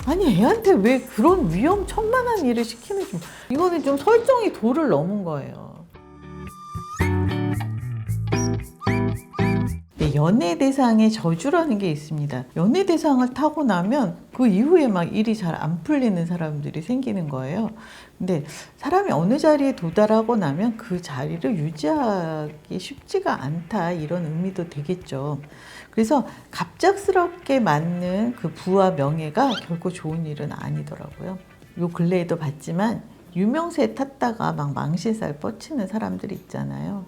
아니 애한테 왜 그런 위험천만한 일을 시키는지 이거는 좀 설정이 도를 넘은 거예요. 네, 연예대상의 저주라는 게 있습니다. 연예대상을 타고 나면 그 이후에 막 일이 잘 안 풀리는 사람들이 생기는 거예요. 근데 사람이 어느 자리에 도달하고 나면 그 자리를 유지하기 쉽지가 않다 이런 의미도 되겠죠. 그래서 갑작스럽게 맞는 그 부와 명예가 결코 좋은 일은 아니더라고요. 요 근래에도 봤지만 유명세 탔다가 막 망신살 뻗치는 사람들이 있잖아요.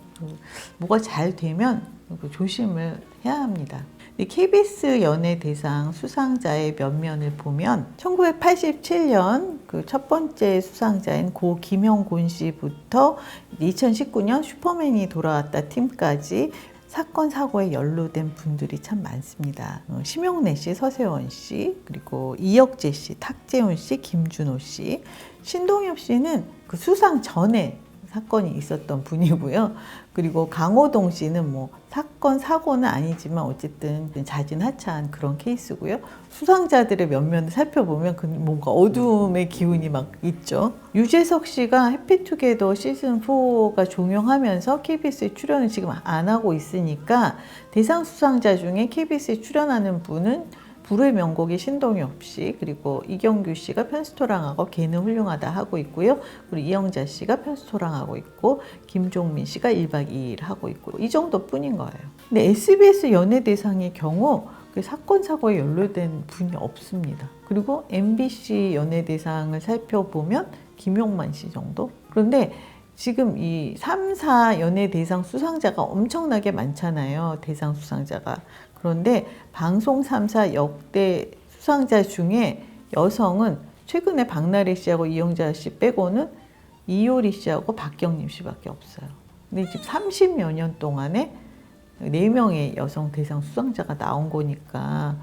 뭐가 잘 되면 조심을 해야 합니다. KBS 연예대상 수상자의 면면을 보면 1987년 그 첫 번째 수상자인 고 김영곤 씨부터 2019년 슈퍼맨이 돌아왔다 팀까지 사건 사고에 연루된 분들이 참 많습니다. 심용래 씨, 서세원 씨, 그리고 이혁재 씨, 탁재훈 씨, 김준호 씨, 신동엽 씨는 그 수상 전에 사건이 있었던 분이고요. 그리고 강호동 씨는 뭐 사건 사고는 아니지만 어쨌든 자진하차한 그런 케이스고요. 수상자들의 면면을 살펴보면 뭔가 어두움의 기운이 막 있죠. 유재석 씨가 해피투게더 시즌 4가 종영하면서 KBS에 출연을 지금 안 하고 있으니까 대상 수상자 중에 KBS에 출연하는 분은 불후의 명곡이 신동엽 씨, 그리고 이경규 씨가 편스토랑하고 걔는 훌륭하다 하고 있고요. 그리고 이영자 씨가 편스토랑하고 있고 김종민 씨가 1박 2일 하고 있고 이 정도뿐인 거예요. 근데 SBS 연예대상의 경우 그 사건 사고에 연루된 분이 없습니다. 그리고 MBC 연예대상을 살펴보면 김용만 씨 정도? 그런데 지금 이 3, 4 연예대상 수상자가 엄청나게 많잖아요. 대상 수상자가. 그런데 방송 3사 역대 수상자 중에 여성은 최근에 박나래 씨하고 이영자 씨 빼고는 이효리 씨하고 박경림 씨밖에 없어요. 근데 지금 30여 년 동안에 4명의 여성 대상 수상자가 나온 거니까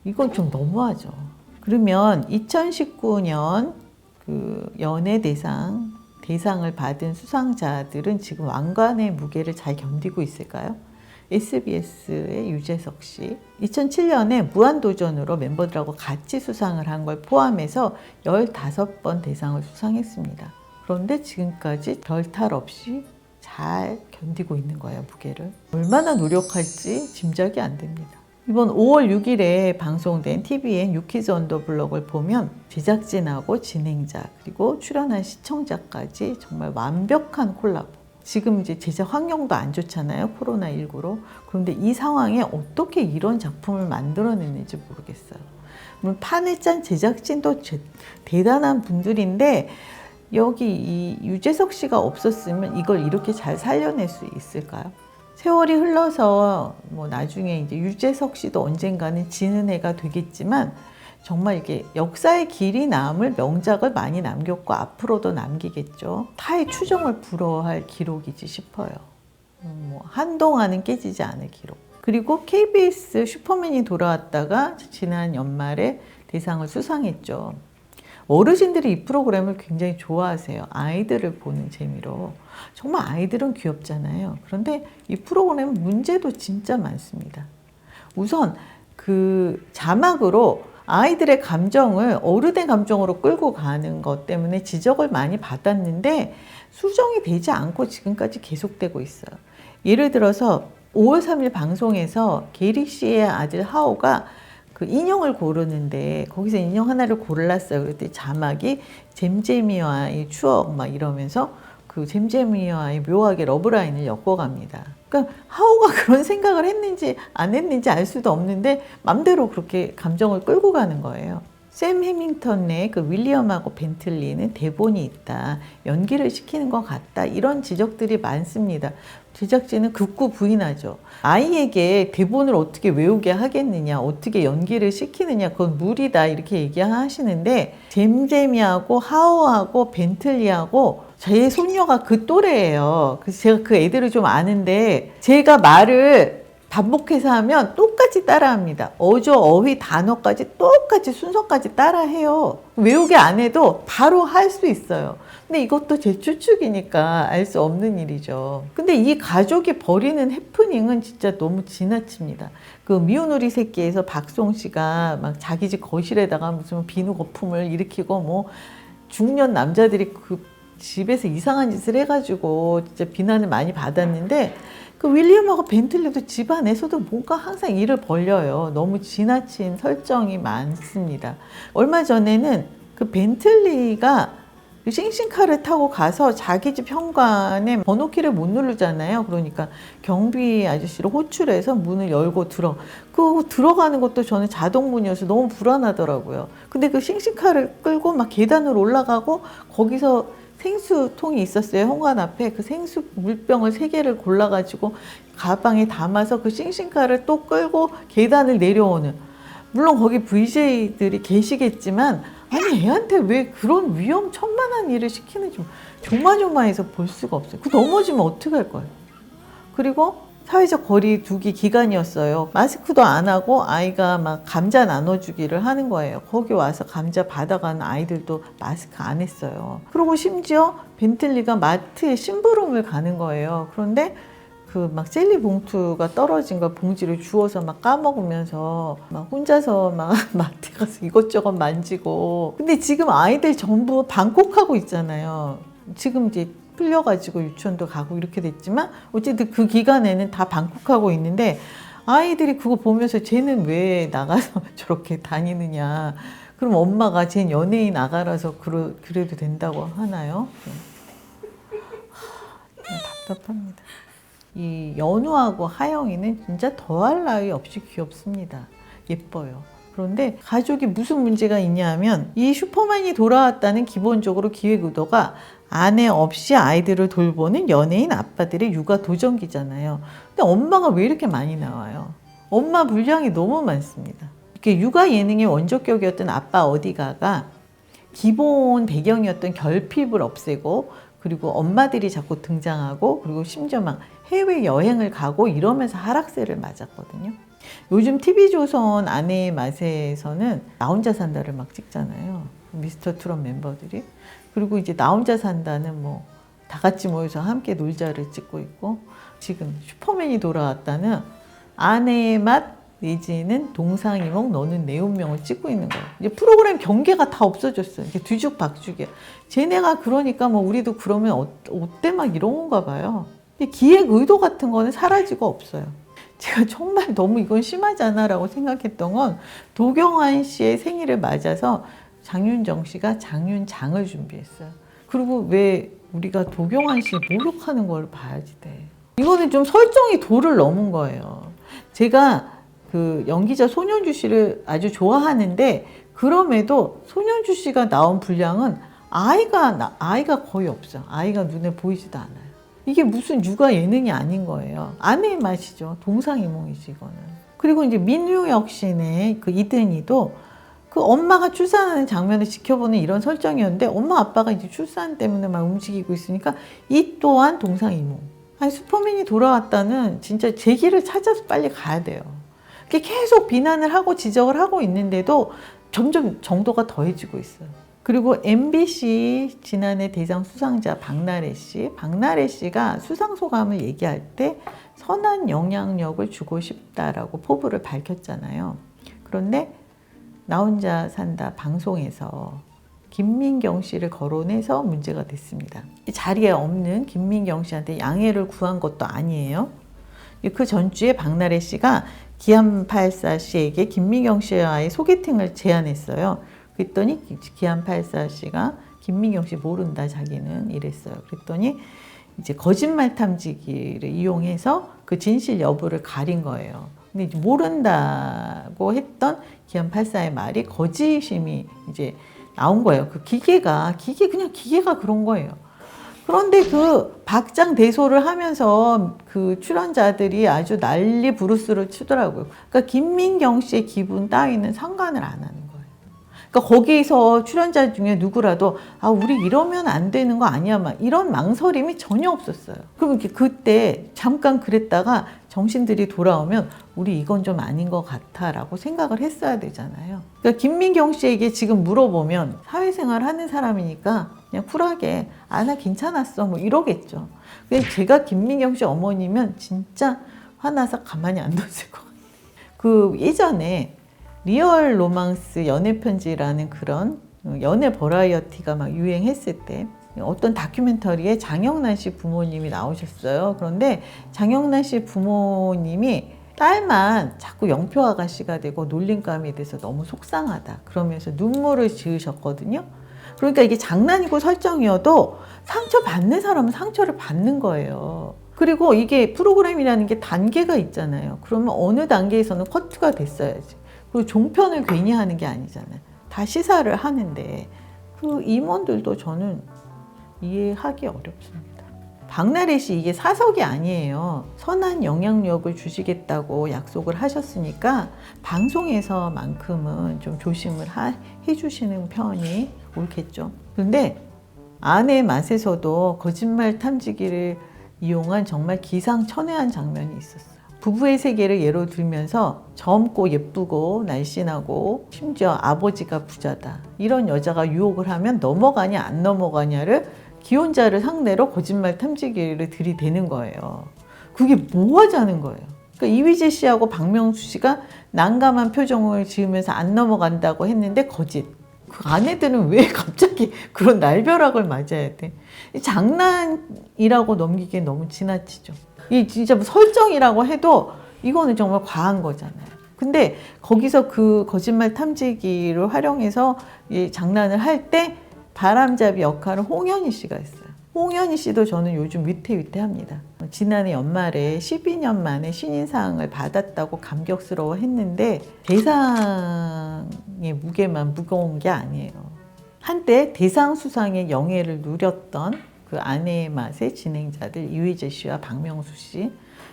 이건 좀 너무하죠. 그러면 2019년 그 대상을 받은 수상자들은 지금 왕관의 무게를 잘 견디고 있을까요? SBS의 유재석 씨, 2007년에 무한도전으로 멤버들하고 같이 수상을 한 걸 포함해서 15번 대상을 수상했습니다. 그런데 지금까지 별탈 없이 잘 견디고 있는 거예요, 무게를. 얼마나 노력할지 짐작이 안 됩니다. 이번 5월 6일에 방송된 TVN 유키즈 언더 블럭을 보면 제작진하고 진행자 그리고 출연한 시청자까지 정말 완벽한 콜라보. 지금 이제 제작 환경도 안 좋잖아요. 코로나19로. 그런데 이 상황에 어떻게 이런 작품을 만들어냈는지 모르겠어요. 물론 판을 짠 제작진도 대단한 분들인데 여기 이 유재석 씨가 없었으면 이걸 이렇게 잘 살려낼 수 있을까요? 세월이 흘러서 뭐 나중에 이제 유재석 씨도 언젠가는 지는 해가 되겠지만 정말 이게 역사의 길이 남을 명작을 많이 남겼고 앞으로도 남기겠죠. 타의 추정을 불허할 기록이지 싶어요. 뭐 한동안은 깨지지 않을 기록. 그리고 KBS 슈퍼맨이 돌아왔다가 지난 연말에 대상을 수상했죠. 어르신들이 이 프로그램을 굉장히 좋아하세요. 아이들을 보는 재미로. 정말 아이들은 귀엽잖아요. 그런데 이 프로그램 문제도 진짜 많습니다. 우선 그 자막으로 아이들의 감정을 어른의 감정으로 끌고 가는 것 때문에 지적을 많이 받았는데 수정이 되지 않고 지금까지 계속되고 있어요. 예를 들어서 5월 3일 방송에서 게리 씨의 아들 하오가 그 인형을 고르는데 거기서 인형 하나를 골랐어요. 그랬더니 자막이 잼잼이와의 추억 막 이러면서 그 잼잼이와의 묘하게 러브라인을 엮어갑니다. 그러니까 하오가 그런 생각을 했는지 안 했는지 알 수도 없는데 맘대로 그렇게 감정을 끌고 가는 거예요. 샘 해밍턴의 그 윌리엄하고 벤틀리는 대본이 있다. 연기를 시키는 것 같다. 이런 지적들이 많습니다. 제작진은 극구 부인하죠. 아이에게 대본을 어떻게 외우게 하겠느냐, 어떻게 연기를 시키느냐, 그건 무리다 이렇게 얘기하시는데 잼잼이하고 하오하고 벤틀리하고 제 손녀가 그 또래예요. 그래서 제가 그 애들을 좀 아는데 제가 말을 반복해서 하면 똑같이 따라합니다. 어조, 어휘, 단어까지 똑같이 순서까지 따라해요. 외우기 안 해도 바로 할 수 있어요. 근데 이것도 제 추측이니까 알 수 없는 일이죠. 근데 이 가족이 벌이는 해프닝은 진짜 너무 지나칩니다. 그 미운 우리 새끼에서 박송 씨가 막 자기 집 거실에다가 무슨 비누 거품을 일으키고 뭐 중년 남자들이 그 집에서 이상한 짓을 해가지고 진짜 비난을 많이 받았는데 그 윌리엄하고 벤틀리도 집안에서도 뭔가 항상 일을 벌려요. 너무 지나친 설정이 많습니다. 얼마 전에는 그 벤틀리가 싱싱카를 타고 가서 자기 집 현관에 번호키를 못 누르잖아요. 그러니까 경비 아저씨를 호출해서 문을 열고 들어가는 것도 저는 자동문이어서 너무 불안하더라고요. 근데 그 싱싱카를 끌고 막 계단을 올라가고 거기서 생수통이 있었어요. 현관 앞에 그 생수 물병을 3개를 골라가지고 가방에 담아서 그 싱싱카를 또 끌고 계단을 내려오는, 물론 거기 VJ들이 계시겠지만 아니 애한테 왜 그런 위험천만한 일을 시키는지 조마조마해서 볼 수가 없어요. 그 넘어지면 어떡할 거예요. 그리고 사회적 거리 두기 기간이었어요. 마스크도 안 하고 아이가 막 감자 나눠주기를 하는 거예요. 거기 와서 감자 받아가는 아이들도 마스크 안 했어요. 그리고 심지어 벤틀리가 마트에 심부름을 가는 거예요. 그런데 그 막 젤리 봉투가 떨어진 걸 봉지를 주워서 막 까먹으면서 막 혼자서 막 마트에 가서 이것저것 만지고. 근데 지금 아이들 전부 방콕하고 있잖아요. 지금 이제 풀려가지고 유치원도 가고 이렇게 됐지만 어쨌든 그 기간에는 다 방콕하고 있는데 아이들이 그거 보면서 쟤는 왜 나가서 저렇게 다니느냐. 그럼 엄마가 쟤 연예인 아가라서 그래도 된다고 하나요? 답답합니다. 이 연우하고 하영이는 진짜 더할 나위 없이 귀엽습니다. 예뻐요. 그런데 가족이 무슨 문제가 있냐면 이 슈퍼맨이 돌아왔다는 기본적으로 기획 의도가 아내 없이 아이들을 돌보는 연예인 아빠들의 육아 도전기잖아요. 근데 엄마가 왜 이렇게 많이 나와요? 엄마 분량이 너무 많습니다. 이렇게 육아 예능의 원조격이었던 아빠 어디가가 기본 배경이었던 결핍을 없애고 그리고 엄마들이 자꾸 등장하고 그리고 심지어 막 해외여행을 가고 이러면서 하락세를 맞았거든요. 요즘 TV조선 아내의 맛에서는 나 혼자 산다를 막 찍잖아요. 미스터 트롯 멤버들이. 그리고 이제 나 혼자 산다는 뭐 다 같이 모여서 함께 놀자를 찍고 있고 지금 슈퍼맨이 돌아왔다는 아내의 맛 내지는 동상이몽 너는 내 운명을 찍고 있는 거예요. 이제 프로그램 경계가 다 없어졌어요. 이게 뒤죽박죽이야. 쟤네가 그러니까 뭐 우리도 그러면 어때 막 이런 건가 봐요. 기획 의도 같은 거는 사라지고 없어요. 제가 정말 너무 이건 심하잖아 라고 생각했던 건 도경환 씨의 생일을 맞아서 장윤정 씨가 장윤장을 준비했어요. 그리고 왜 우리가 도경환 씨 목욕하는 걸 봐야지 돼. 이거는 좀 설정이 도를 넘은 거예요. 제가 그 연기자 손현주 씨를 아주 좋아하는데 그럼에도 손현주 씨가 나온 분량은 아이가 거의 없어. 아이가 눈에 보이지도 않아요. 이게 무슨 육아 예능이 아닌 거예요. 아내의 맛이죠. 동상이몽이지 이거는. 그리고 이제 민우혁 씨네 그 이든이도 그 엄마가 출산하는 장면을 지켜보는 이런 설정이었는데 엄마 아빠가 이제 출산 때문에 막 움직이고 있으니까 이 또한 동상이몽. 아니 슈퍼맨이 돌아왔다는 진짜 제 길을 찾아서 빨리 가야 돼요. 계속 비난을 하고 지적을 하고 있는데도 점점 정도가 더해지고 있어요. 그리고 MBC 지난해 대상 수상자 박나래 씨가 수상 소감을 얘기할 때 선한 영향력을 주고 싶다라고 포부를 밝혔잖아요. 그런데 나 혼자 산다 방송에서 김민경 씨를 거론해서 문제가 됐습니다. 이 자리에 없는 김민경 씨한테 양해를 구한 것도 아니에요. 그 전주에 박나래 씨가 기안84 씨에게 김민경 씨와의 소개팅을 제안했어요. 그랬더니 기안84 씨가 김민경 씨 모른다 자기는 이랬어요. 그랬더니 이제 거짓말 탐지기를 이용해서 그 진실 여부를 가린 거예요. 근데 이제 모른다고 했던 기안84의 말이 거짓임이 이제 나온 거예요. 그 기계가 그런 거예요. 그런데 그 박장대소를 하면서 그 출연자들이 아주 난리 부르스를 치더라고요. 그러니까 김민경 씨의 기분 따위는 상관을 안 하는 거예요. 그러니까 거기서 출연자 중에 누구라도 우리 이러면 안 되는 거 아니야 막 이런 망설임이 전혀 없었어요. 그럼 그때 잠깐 그랬다가 정신들이 돌아오면 우리 이건 좀 아닌 것 같아 라고 생각을 했어야 되잖아요. 그러니까 김민경 씨에게 지금 물어보면 사회생활 하는 사람이니까 그냥 쿨하게 나 괜찮았어 뭐 이러겠죠. 근데 제가 김민경 씨 어머니면 진짜 화나서 가만히 안 뒀을 것 같아요. 그 예전에 리얼 로망스 연애 편지라는 그런 연애 버라이어티가 막 유행했을 때 어떤 다큐멘터리에 장영란 씨 부모님이 나오셨어요. 그런데 장영란 씨 부모님이 딸만 자꾸 영표 아가씨가 되고 놀림감이 돼서 너무 속상하다 그러면서 눈물을 지으셨거든요. 그러니까 이게 장난이고 설정이어도 상처받는 사람은 상처를 받는 거예요. 그리고 이게 프로그램이라는 게 단계가 있잖아요. 그러면 어느 단계에서는 커트가 됐어야지. 그리고 종편을 괜히 하는 게 아니잖아요. 다 시사를 하는데 그 임원들도 저는 이해하기 어렵습니다. 박나래 씨 이게 사석이 아니에요. 선한 영향력을 주시겠다고 약속을 하셨으니까 방송에서만큼은 좀 조심을 해주시는 편이 옳겠죠. 그런데 아내의 맛에서도 거짓말 탐지기를 이용한 정말 기상천외한 장면이 있었어요. 부부의 세계를 예로 들면서 젊고 예쁘고 날씬하고 심지어 아버지가 부자다. 이런 여자가 유혹을 하면 넘어가냐 안 넘어가냐를 기혼자를 상대로 거짓말 탐지기를 들이대는 거예요. 그게 뭐 하자는 거예요. 그러니까 이휘재 씨하고 박명수 씨가 난감한 표정을 지으면서 안 넘어간다고 했는데 거짓. 그 아내들은 왜 갑자기 그런 날벼락을 맞아야 돼? 장난이라고 넘기기엔 너무 지나치죠. 이 진짜 뭐 설정이라고 해도 이거는 정말 과한 거잖아요. 근데 거기서 그 거짓말 탐지기를 활용해서 이 장난을 할 때 바람잡이 역할을 홍현희 씨가 했어요. 홍현희 씨도 저는 요즘 위태위태합니다. 지난해 연말에 12년 만에 신인상을 받았다고 감격스러워 했는데 대상의 무게만 무거운 게 아니에요. 한때 대상 수상의 영예를 누렸던 그 아내의 맛의 진행자들 이휘재 씨와 박명수 씨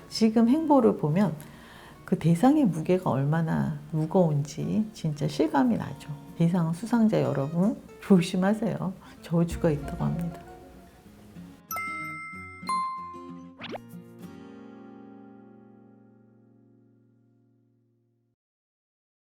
지금 행보를 보면 그 대상의 무게가 얼마나 무거운지 진짜 실감이 나죠. 대상 수상자 여러분 조심하세요. 저주가 있다고 합니다.